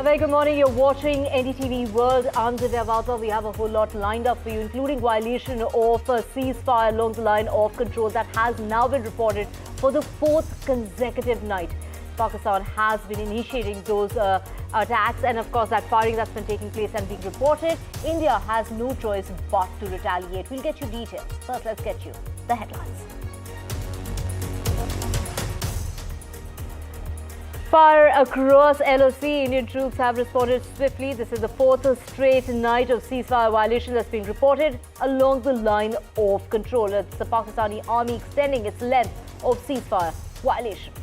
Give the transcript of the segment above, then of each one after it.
A very good morning. You're watching NDTV World. I'm Divya. We have a whole lot lined up for you, including violation of a ceasefire along the line of control that has now been reported for the fourth consecutive night. Pakistan has been initiating those attacks, and of course that firing that's been taking place and being reported. India has no choice but to retaliate. We'll get you details. First, let's get you the headlines. Fire across LoC. Indian troops have responded swiftly. This is the fourth straight night of ceasefire violation that's been reported along the line of control. It's the Pakistani army extending its length of ceasefire violation.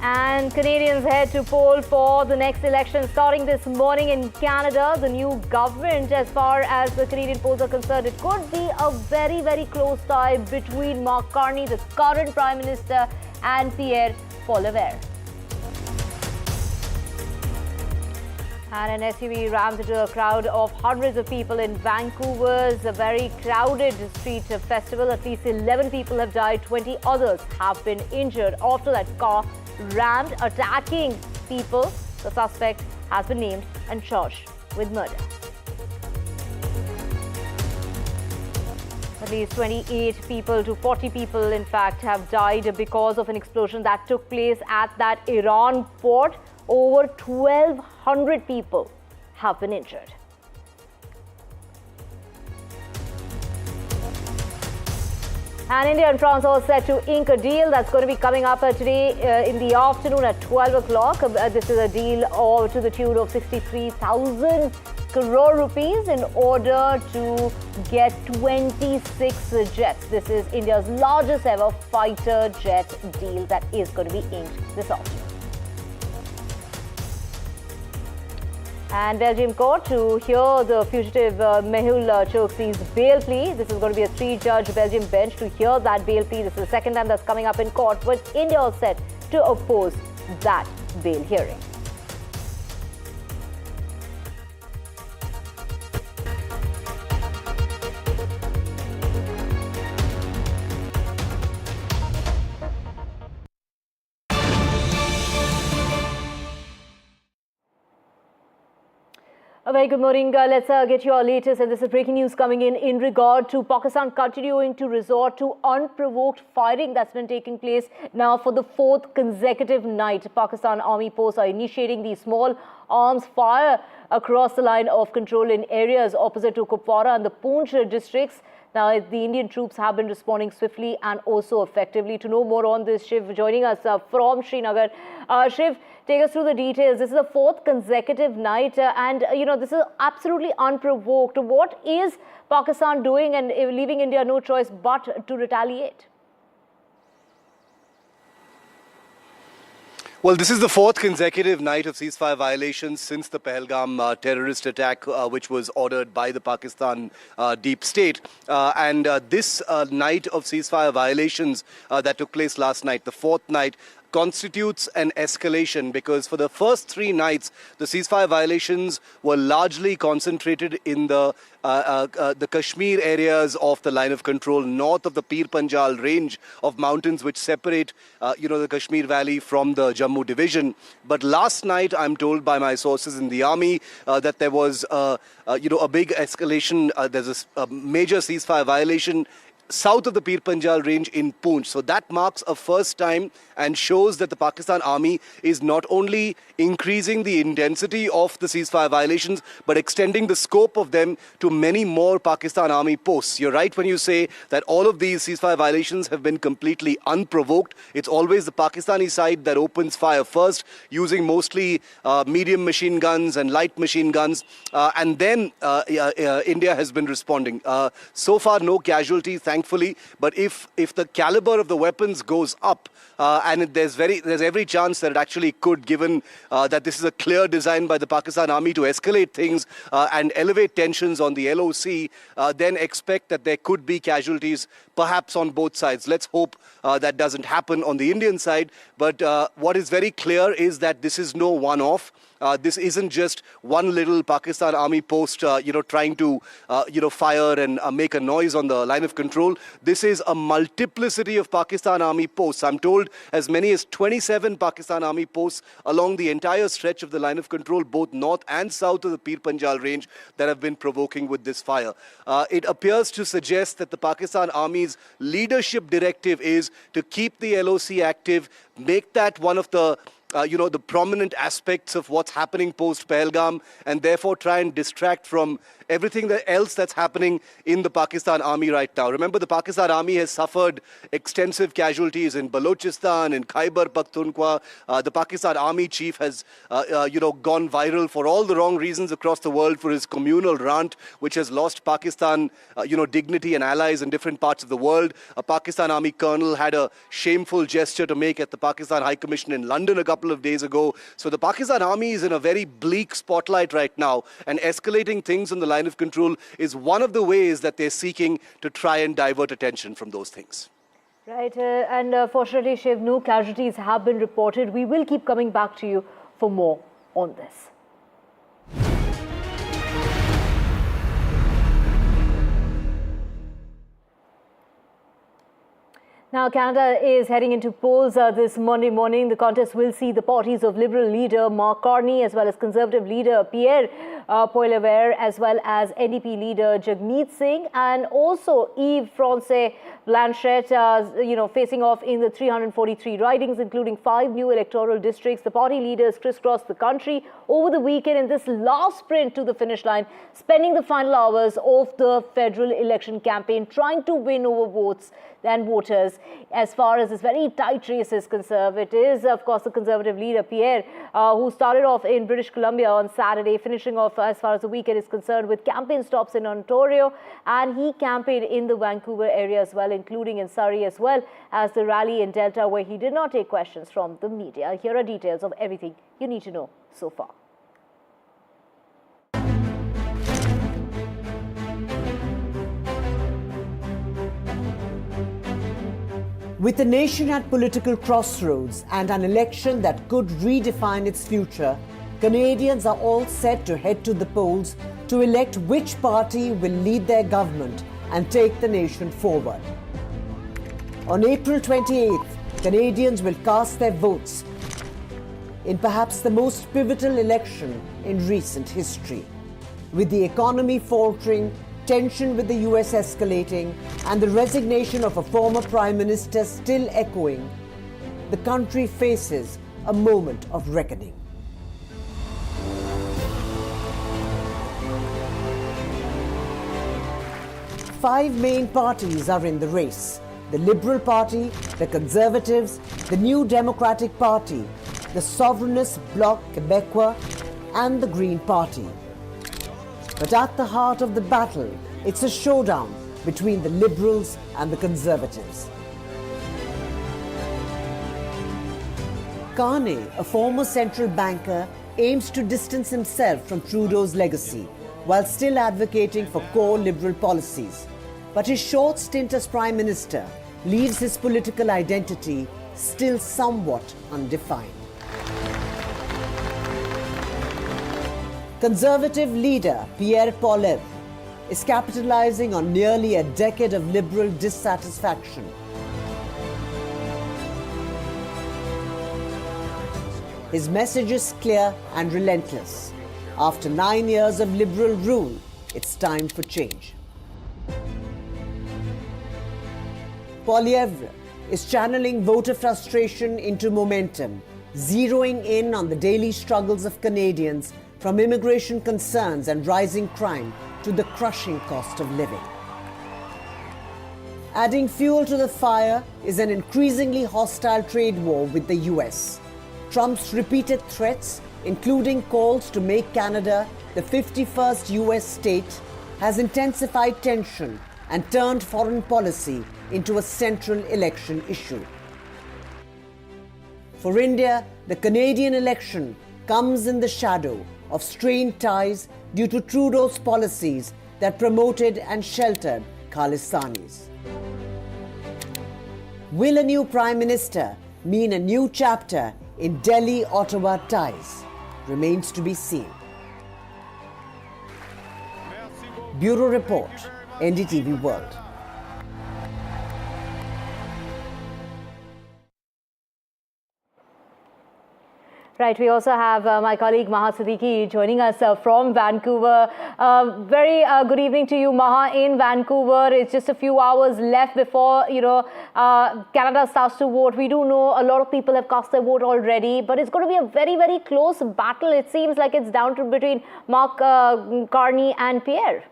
And Canadians head to poll for the next election starting this morning in Canada. The new government, as far as the Canadian polls are concerned, it could be a very, very close tie between Mark Carney, the current Prime Minister, and Pierre, Poilievre. And an SUV rammed into a crowd of hundreds of people in Vancouver's a very crowded street festival. At least 11 people have died, 20 others have been injured after that car rammed, attacking people. The suspect has been named and charged with murder. At least 28 people to 40 people, in fact, have died because of an explosion that took place at that Iran port. Over 1,200 people have been injured. And India and France are set to ink a deal that's going to be coming up today in the afternoon at 12 o'clock. This is a deal to the tune of 63,000 crore rupees in order to get 26 jets. This is India's largest ever fighter jet deal that is going to be inked this afternoon. And Belgium court to hear the fugitive Mehul Choksi's bail plea. This is going to be a three-judge Belgium bench to hear that bail plea. This is the second time that's coming up in court, but India is set to oppose that bail hearing. A very good morning. Let's get your latest, and this is breaking news coming in regard to Pakistan continuing to resort to unprovoked firing that's been taking place now for the fourth consecutive night. Pakistan army posts are initiating these small arms fire across the line of control in areas opposite to Kupwara and the Poonch districts. Now, the Indian troops have been responding swiftly and also effectively. To know more on this, Shiv joining us from Srinagar. Shiv, take us through the details. This is the fourth consecutive night and, this is absolutely unprovoked. What is Pakistan doing and leaving India no choice but to retaliate? Well, this is the fourth consecutive night of ceasefire violations since the Pahalgam terrorist attack, which was ordered by the Pakistan deep state. And this night of ceasefire violations that took place last night, the fourth night, constitutes an escalation because for the first three nights, the ceasefire violations were largely concentrated in the Kashmir areas of the line of control north of the Pir Panjal range of mountains which separate, the Kashmir Valley from the Jammu division. But last night, I'm told by my sources in the army that there was, a big escalation. There's a major ceasefire violation south of the Pir Panjal range in Poonch. So that marks a first time and shows that the Pakistan army is not only increasing the intensity of the ceasefire violations, but extending the scope of them to many more Pakistan army posts. You're right when you say that all of these ceasefire violations have been completely unprovoked. It's always the Pakistani side that opens fire first, using mostly medium machine guns and light machine guns. And then India has been responding. So far, no casualties, thankfully. But if the caliber of the weapons goes up, and there's every chance that it actually could, given that this is a clear design by the Pakistan army to escalate things and elevate tensions on the LoC, then expect that there could be casualties perhaps on both sides. Let's hope that doesn't happen on the Indian side. But what is very clear is that this is no one-off. This isn't just one little Pakistan army post, trying to, fire and make a noise on the line of control. This is a multiplicity of Pakistan army posts. I'm told as many as 27 Pakistan army posts along the entire stretch of the line of control, both north and south of the Pir Panjal range, that have been provoking with this fire. It appears to suggest that the Pakistan army's leadership directive is to keep the LoC active, make that one of the the prominent aspects of what's happening post-Pahalgam, and therefore try and distract from everything else that's happening in the Pakistan army right now. Remember, the Pakistan army has suffered extensive casualties in Balochistan, in Khyber Pakhtunkhwa. The Pakistan army chief has, gone viral for all the wrong reasons across the world for his communal rant, which has lost Pakistan, dignity and allies in different parts of the world. A Pakistan army colonel had a shameful gesture to make at the Pakistan High Commission in London a couple of days ago. So the Pakistan army is in a very bleak spotlight right now, and escalating things on the line of control is one of the ways that they're seeking to try and divert attention from those things. Right, and fortunately, Shiv, no casualties have been reported. We will keep coming back to you for more on this. Now, Canada is heading into polls this Monday morning. The contest will see the parties of Liberal leader Mark Carney as well as Conservative leader Pierre, Poilievre, as well as NDP leader Jagmeet Singh, and also Yves-François Blanchet, facing off in the 343 ridings, including 5 new electoral districts. The party leaders crisscrossed the country over the weekend in this last sprint to the finish line, spending the final hours of the federal election campaign trying to win over votes and voters. As far as this very tight race is concerned, it is, of course, the Conservative leader Pierre, who started off in British Columbia on Saturday, finishing off, as far as the weekend is concerned, with campaign stops in Ontario, and he campaigned in the Vancouver area as well, including in Surrey, as well as the rally in Delta, where he did not take questions from the media. Here are details of everything you need to know so far. With the nation at political crossroads and an election that could redefine its future, Canadians are all set to head to the polls to elect which party will lead their government and take the nation forward. On April 28th, Canadians will cast their votes in perhaps the most pivotal election in recent history. With the economy faltering, tension with the US escalating, and the resignation of a former Prime Minister still echoing, the country faces a moment of reckoning. Five main parties are in the race: the Liberal Party, the Conservatives, the New Democratic Party, the Sovereignist Bloc Québécois, and the Green Party. But at the heart of the battle, it's a showdown between the Liberals and the Conservatives. Carney, a former central banker, aims to distance himself from Trudeau's legacy while still advocating for core Liberal policies. But his short stint as Prime Minister leaves his political identity still somewhat undefined. Conservative leader Pierre Poilievre is capitalizing on nearly a decade of Liberal dissatisfaction. His message is clear and relentless. After 9 years of Liberal rule, it's time for change. Poilievre is channeling voter frustration into momentum, zeroing in on the daily struggles of Canadians, from immigration concerns and rising crime to the crushing cost of living. Adding fuel to the fire is an increasingly hostile trade war with the US. Trump's repeated threats, including calls to make Canada the 51st US state, has intensified tension and turned foreign policy into a central election issue. For India, the Canadian election comes in the shadow of strained ties due to Trudeau's policies that promoted and sheltered Khalistanis. Will a new Prime Minister mean a new chapter in Delhi-Ottawa ties? Remains to be seen. Bureau Report, NDTV World. Right, we also have my colleague Mahas Suriki joining us from Vancouver. Very good evening to you, Maha, in Vancouver. It's just a few hours left before, Canada starts to vote. We do know a lot of people have cast their vote already, but it's going to be a very, very close battle. It seems like it's down to between Mark Carney and Pierre.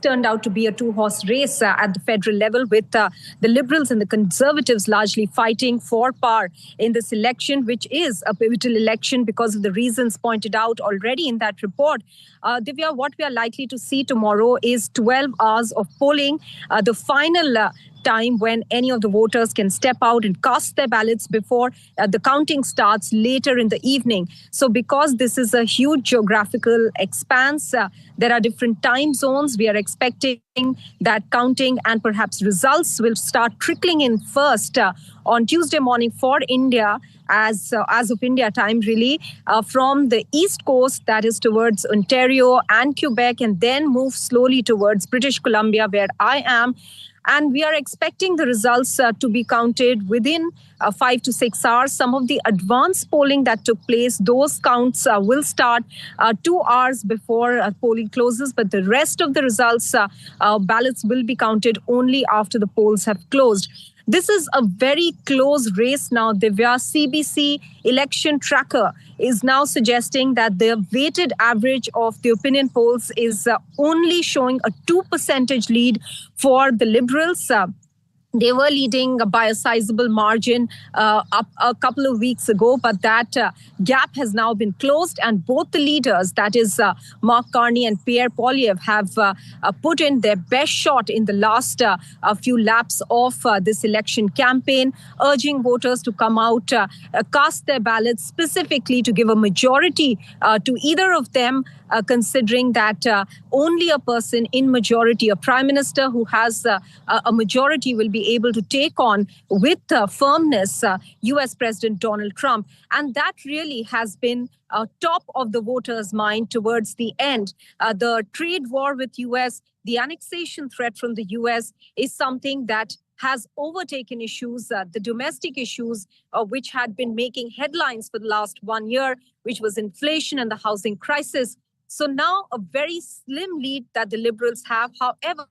Turned out to be a two-horse race at the federal level, with the Liberals and the Conservatives largely fighting for power in this election, which is a pivotal election because of the reasons pointed out already in that report. Divya, what we are likely to see tomorrow is 12 hours of polling, the final time when any of the voters can step out and cast their ballots before the counting starts later in the evening. So because this is a huge geographical expanse, there are different time zones. We are expecting that counting and perhaps results will start trickling in first on Tuesday morning for India, as of India time, really, from the East Coast, that is towards Ontario and Quebec, and then move slowly towards British Columbia, where I am. And we are expecting the results to be counted within 5 to 6 hours. Some of the advanced polling that took place, those counts will start 2 hours before polling closes. But the rest of the results, ballots will be counted only after the polls have closed. This is a very close race now. Divya, CBC election tracker is now suggesting that the weighted average of the opinion polls is only showing a 2% lead for the Liberals. They were leading by a sizable margin up a couple of weeks ago, but that gap has now been closed, and both the leaders, that is Mark Carney and Pierre, have put in their best shot in the last few laps of this election campaign, urging voters to come out, cast their ballots specifically to give a majority to either of them, considering that only a person in majority, a prime minister who has a majority, will be able to take on with firmness US President Donald Trump. And that really has been top of the voters' mind towards the end. The trade war with US, the annexation threat from the US is something that has overtaken issues, the domestic issues, which had been making headlines for the last 1 year, which was inflation and the housing crisis. So now a very slim lead that the Liberals have. However,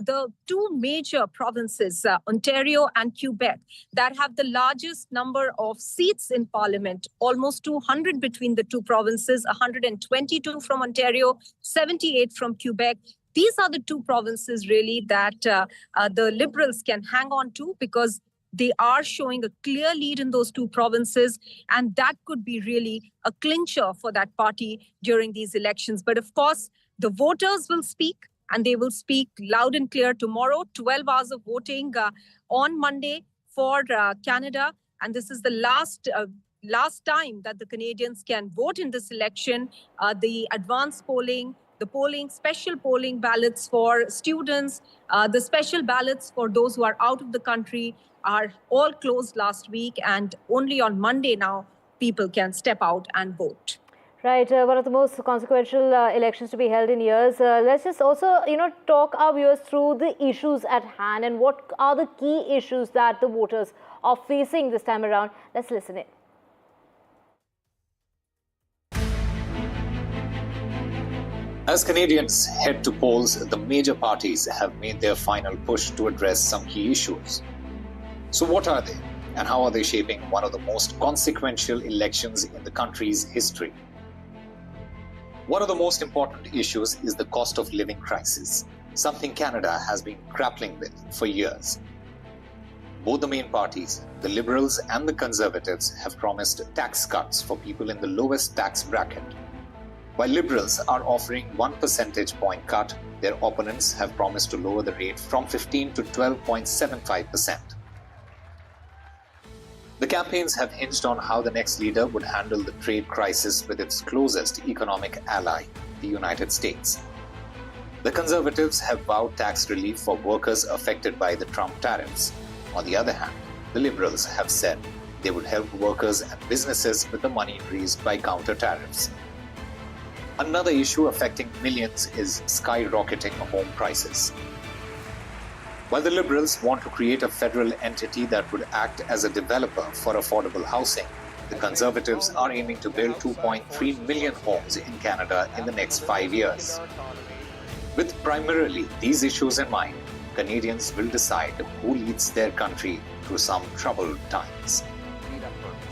the two major provinces, Ontario and Quebec, that have the largest number of seats in Parliament, almost 200 between the two provinces, 122 from Ontario, 78 from Quebec. These are the two provinces really that the Liberals can hang on to, because they are showing a clear lead in those two provinces, and that could be really a clincher for that party during these elections. But of course, the voters will speak, and they will speak loud and clear tomorrow. 12 hours of voting on Monday for Canada, and this is the last time that the Canadians can vote in this election. The advanced polling, the polling, special polling ballots for students, the special ballots for those who are out of the country are all closed last week, and only on Monday now people can step out and vote. Right, one of the most consequential elections to be held in years. Let's just also, talk our viewers through the issues at hand and what are the key issues that the voters are facing this time around. Let's listen in. As Canadians head to polls, the major parties have made their final push to address some key issues. So what are they, and how are they shaping one of the most consequential elections in the country's history? One of the most important issues is the cost of living crisis, something Canada has been grappling with for years. Both the main parties, the Liberals and the Conservatives, have promised tax cuts for people in the lowest tax bracket. While Liberals are offering 1 percentage point cut, their opponents have promised to lower the rate from 15 to 12.75%. The campaigns have hinged on how the next leader would handle the trade crisis with its closest economic ally, the United States. The Conservatives have vowed tax relief for workers affected by the Trump tariffs. On the other hand, the Liberals have said they would help workers and businesses with the money raised by counter tariffs. Another issue affecting millions is skyrocketing home prices. While the Liberals want to create a federal entity that would act as a developer for affordable housing, the Conservatives are aiming to build 2.3 million homes in Canada in the next 5 years. With primarily these issues in mind, Canadians will decide who leads their country through some troubled times.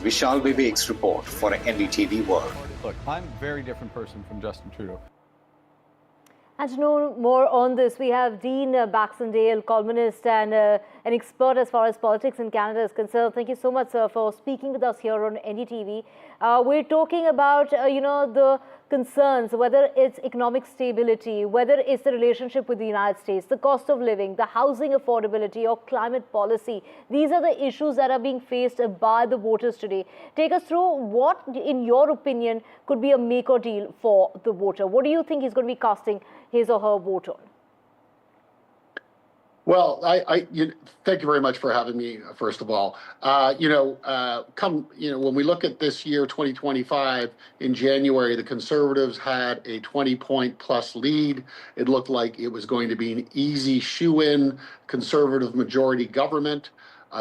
Vishal Vivek's report for NDTV World. Look, I'm a very different person from Justin Trudeau. And to know more on this, we have Dean Baxenddale, columnist and an expert as far as politics in Canada is concerned. Thank you so much, sir, for speaking with us here on NDTV. We're talking about, the concerns, whether it's economic stability, whether it's the relationship with the United States, the cost of living, the housing affordability or climate policy. These are the issues that are being faced by the voters today. Take us through what, in your opinion, could be a make or deal for the voter. What do you think he's going to be casting his or her vote on? Well, thank you very much for having me, first of all. When we look at this year, 2025, in January, the Conservatives had a 20-point plus lead. It looked like it was going to be an easy shoe-in Conservative majority government.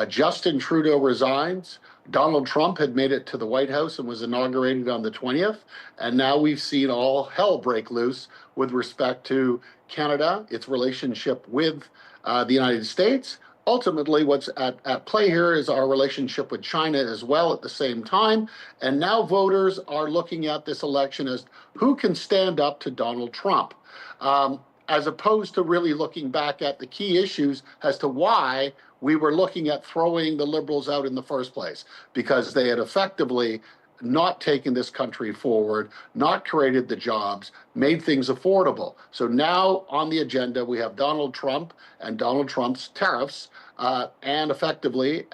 Justin Trudeau resigns. Donald Trump had made it to the White House and was inaugurated on the 20th. And now we've seen all hell break loose with respect to Canada, its relationship with the United States. Ultimately, what's at play here is our relationship with China as well at the same time. And now voters are looking at this election as who can stand up to Donald Trump, as opposed to really looking back at the key issues as to why we were looking at throwing the Liberals out in the first place, because they had effectively not taken this country forward, not created the jobs, made things affordable. So now on the agenda, we have Donald Trump and Donald Trump's tariffs, and effectively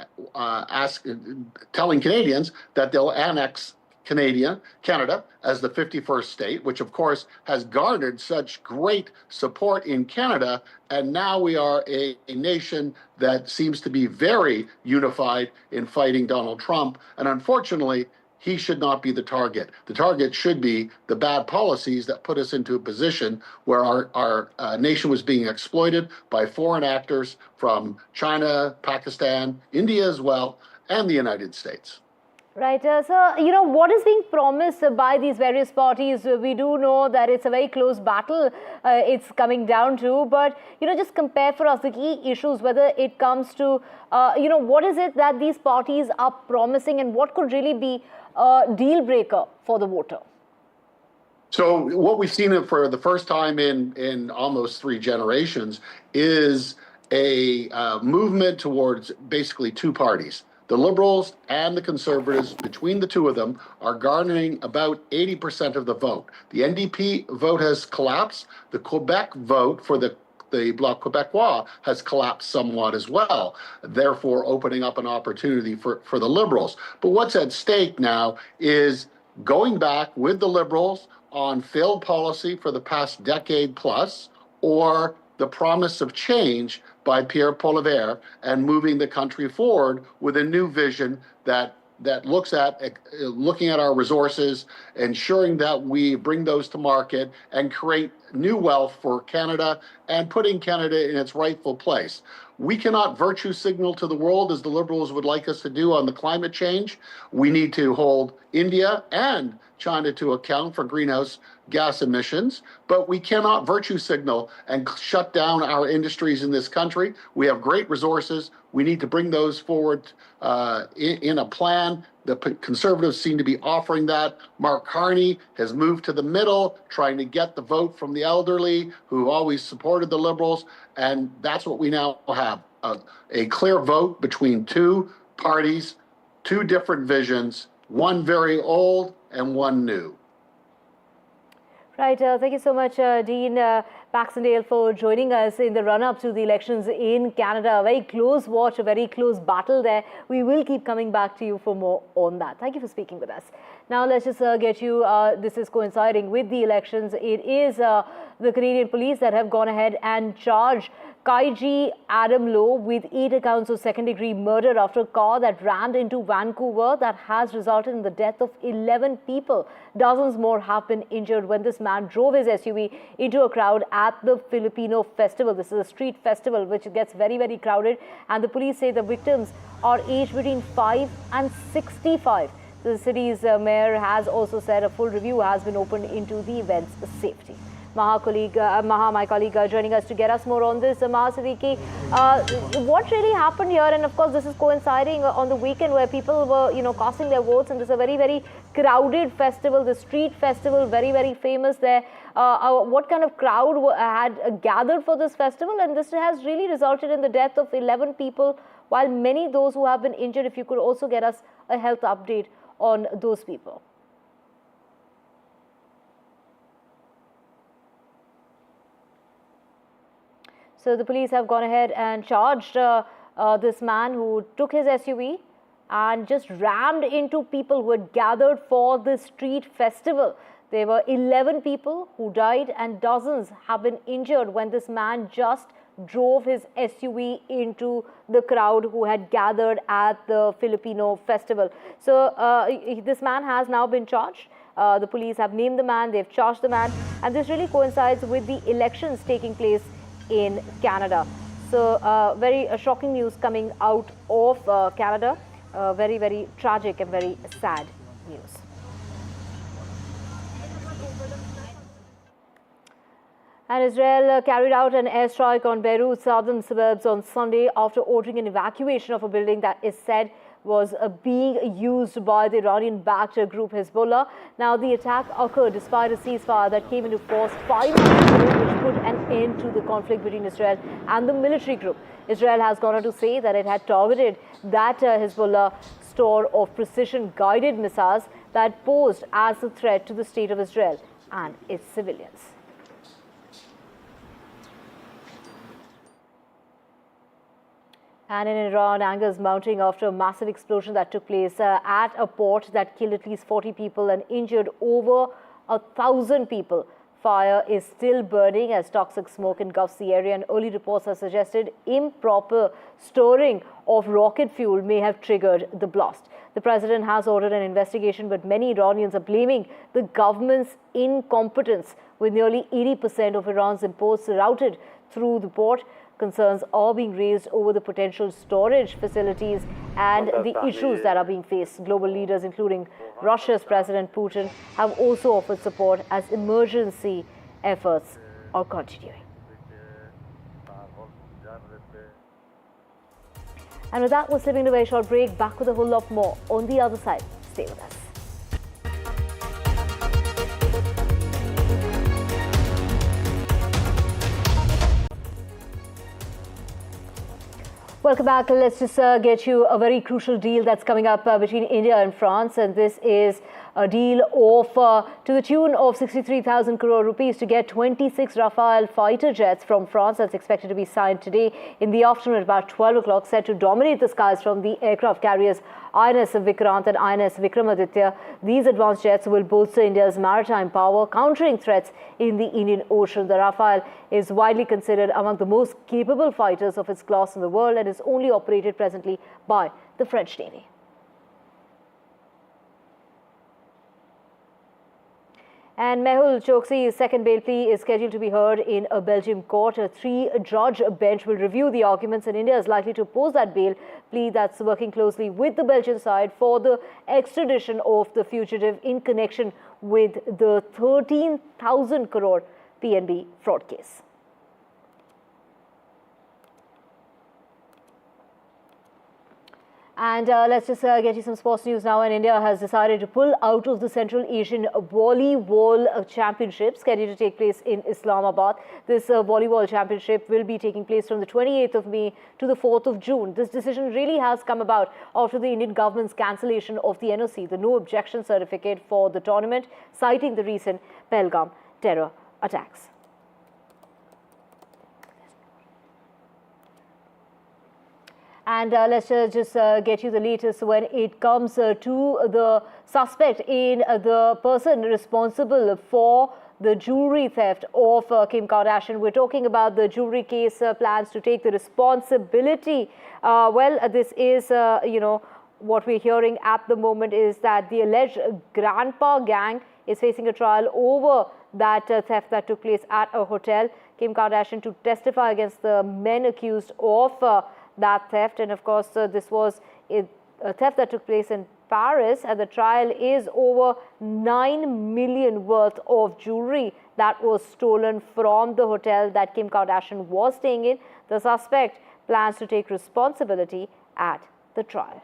telling Canadians that they'll annex Canada as the 51st state, which of course has garnered such great support in Canada. And now we are a nation that seems to be very unified in fighting Donald Trump. And unfortunately, he should not be the target. The target should be the bad policies that put us into a position where our nation was being exploited by foreign actors from China, Pakistan, India as well, and the United States. Right. So, what is being promised by these various parties? We do know that it's a very close battle it's coming down to. But, just compare for us the key issues, whether it comes to, what is it that these parties are promising and what could really be a deal breaker for the voter? So what we've seen for the first time in almost 3 generations is a movement towards basically 2 parties. The Liberals and the Conservatives, between the 2 of them, are garnering about 80% of the vote. The NDP vote has collapsed. The Quebec vote for the Bloc Québécois has collapsed somewhat as well, therefore opening up an opportunity for the Liberals. But what's at stake now is going back with the Liberals on failed policy for the past decade plus, or the promise of change by Pierre Poilievre and moving the country forward with a new vision that looks at looking at our resources, ensuring that we bring those to market and create new wealth for Canada and putting Canada in its rightful place. We cannot virtue signal to the world as the Liberals would like us to do on the climate change. We need to hold India and China to account for greenhouse gas emissions, but we cannot virtue signal and shut down our industries in this country. We have great resources. We need to bring those forward in a plan. The Conservatives seem to be offering that. Mark Carney has moved to the middle, trying to get the vote from the elderly who always supported the Liberals. And that's what we now have, a clear vote between 2 parties, 2 different visions, one very old and one new. Right. Thank you so much, Dean Baxenddale, for joining us in the run-up to the elections in Canada. A very close watch, a very close battle there. We will keep coming back to you for more on that. Thank you for speaking with us. Now let's just get you, this is coinciding with the elections. It is the Canadian police that have gone ahead and charged Kaiji Adam Lowe with 8 accounts of second-degree murder after a car that rammed into Vancouver that has resulted in the death of 11 people. Dozens more have been injured when this man drove his SUV into a crowd at the Filipino festival. This is a street festival which gets very, very crowded, and the police say the victims are aged between 5 and 65. The city's mayor has also said a full review has been opened into the event's safety. Maha, my colleague, joining us to get us more on this. Mahas Suriki, what really happened here? And of course, this is coinciding on the weekend where people were, casting their votes, and this is a very, very crowded festival, the street festival, very, very famous there. What kind of crowd had gathered for this festival? And this has really resulted in the death of 11 people, while many those who have been injured. If you could also get us a health update on those people. So the police have gone ahead and charged this man who took his SUV and just rammed into people who had gathered for the street festival. There were 11 people who died and dozens have been injured when this man just drove his SUV into the crowd who had gathered at the Filipino festival. So this man has now been charged. The police have named the man, they've charged the man, and this really coincides with the elections taking place in Canada. So very shocking news coming out of Canada. Very, very tragic and very sad news. And Israel carried out an airstrike on Beirut's southern suburbs on Sunday after ordering an evacuation of a building that is said was being used by the Iranian-backed group Hezbollah. Now, the attack occurred despite a ceasefire that came into force 5 months ago, which put an end to the conflict between Israel and the military group. Israel has gone on to say that it had targeted that Hezbollah store of precision-guided missiles that posed as a threat to the state of Israel and its civilians. And in Iran, anger is mounting after a massive explosion that took place at a port that killed at least 40 people and injured over 1,000 people. Fire is still burning as toxic smoke engulfs the area, and early reports have suggested improper storing of rocket fuel may have triggered the blast. The president has ordered an investigation, but many Iranians are blaming the government's incompetence, with nearly 80% of Iran's imports routed through the port. Concerns are being raised over the potential storage facilities and the issues that are being faced. Global leaders, including Russia's President Putin, have also offered support as emergency efforts are continuing. And with that, we're slipping to a very short break. Back with a whole lot more on the other side. Stay with us. Welcome back. Let's just get you a very crucial deal that's coming up between India and France, and this is a deal of to the tune of 63,000 crore rupees to get 26 Rafale fighter jets from France. That's expected to be signed today in the afternoon at about 12 o'clock, set to dominate the skies from the aircraft carriers INS Vikrant and INS Vikramaditya. These advanced jets will bolster India's maritime power, countering threats in the Indian Ocean. The Rafale is widely considered among the most capable fighters of its class in the world and is only operated presently by the French Navy. And Mehul Choksi's second bail plea is scheduled to be heard in a Belgium court. A 3-judge bench will review the arguments, and India is likely to oppose that bail plea that's working closely with the Belgian side for the extradition of the fugitive in connection with the 13,000 crore PNB fraud case. And let's just get you some sports news now. And India has decided to pull out of the Central Asian Volleyball Championship scheduled to take place in Islamabad. This volleyball championship will be taking place from the 28th of May to the 4th of June. This decision really has come about after the Indian government's cancellation of the NOC, the no objection certificate for the tournament, citing the recent Pahalgam terror attacks. And let's just get you the latest when it comes to the suspect in the person responsible for the jewelry theft of Kim Kardashian. We're talking about the jewelry case, plans to take the responsibility. This is, what we're hearing at the moment is that the alleged grandpa gang is facing a trial over that theft that took place at a hotel. Kim Kardashian to testify against the men accused of that theft. And of course, this was a theft that took place in Paris, and the trial is over 9 million worth of jewelry that was stolen from the hotel that Kim Kardashian was staying in. The suspect plans to take responsibility at the trial.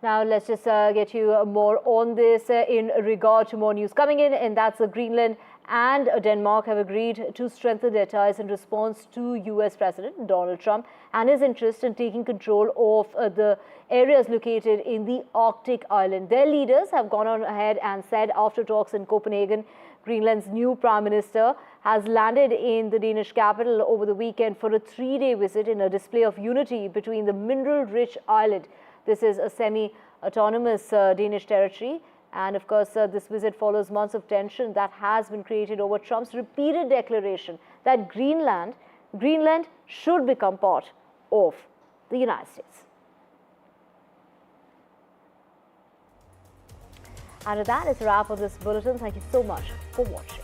Now, let's just get you more on this in regard to more news coming in, and that's Greenland and Denmark have agreed to strengthen their ties in response to US President Donald Trump and his interest in taking control of the areas located in the Arctic island. Their leaders have gone on ahead and said after talks in Copenhagen, Greenland's new Prime Minister has landed in the Danish capital over the weekend for a 3-day visit in a display of unity between the mineral-rich island. This is a semi-autonomous Danish territory. And of course, this visit follows months of tension that has been created over Trump's repeated declaration that Greenland should become part of the United States. And with that, it's a wrap of this bulletin. Thank you so much for watching.